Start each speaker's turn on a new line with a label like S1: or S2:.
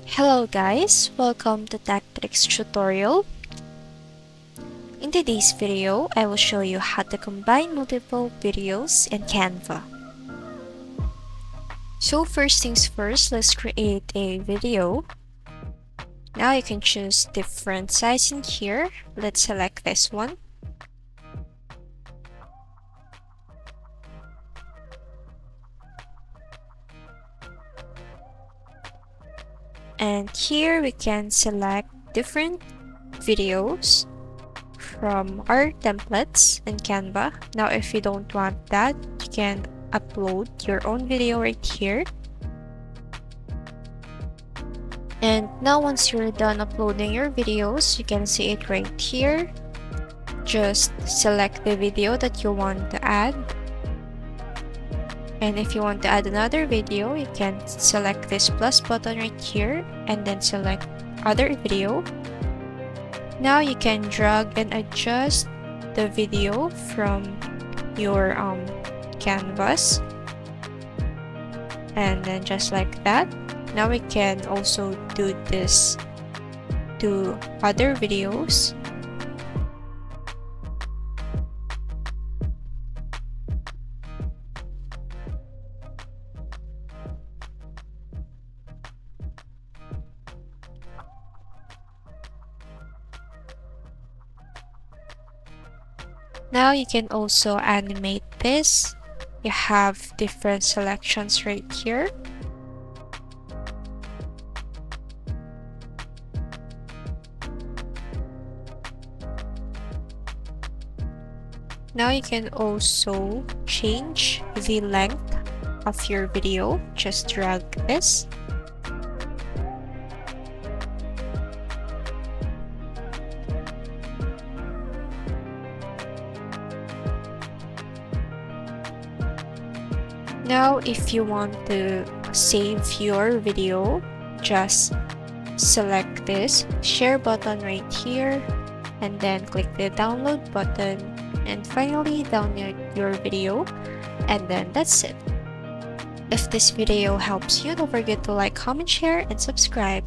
S1: Hello guys, welcome to Tactics tutorial. In today's video, I will show you how to combine multiple videos in Canva. So first things first, let's create a video. Now you can choose different size in here. Let's select this one. And here we can select different videos from our templates in Canva. Now if you don't want that, you can upload your own video right here. And now once you're done uploading your videos, you can see it right here. Just select the video that you want to add. And if you want to add another video, you can select this plus button right here and then select other video. Now you can drag and adjust the video from your canvas. And then just like that. Now we can also do this to other videos. Now you can also animate this. You have different selections right here. Now you can also change the length of your video. Just drag this. Now if you want to save your video, just select this share button right here and then click the download button and finally download your video, and then that's it. If this video helps you, don't forget to like, comment, share, and subscribe.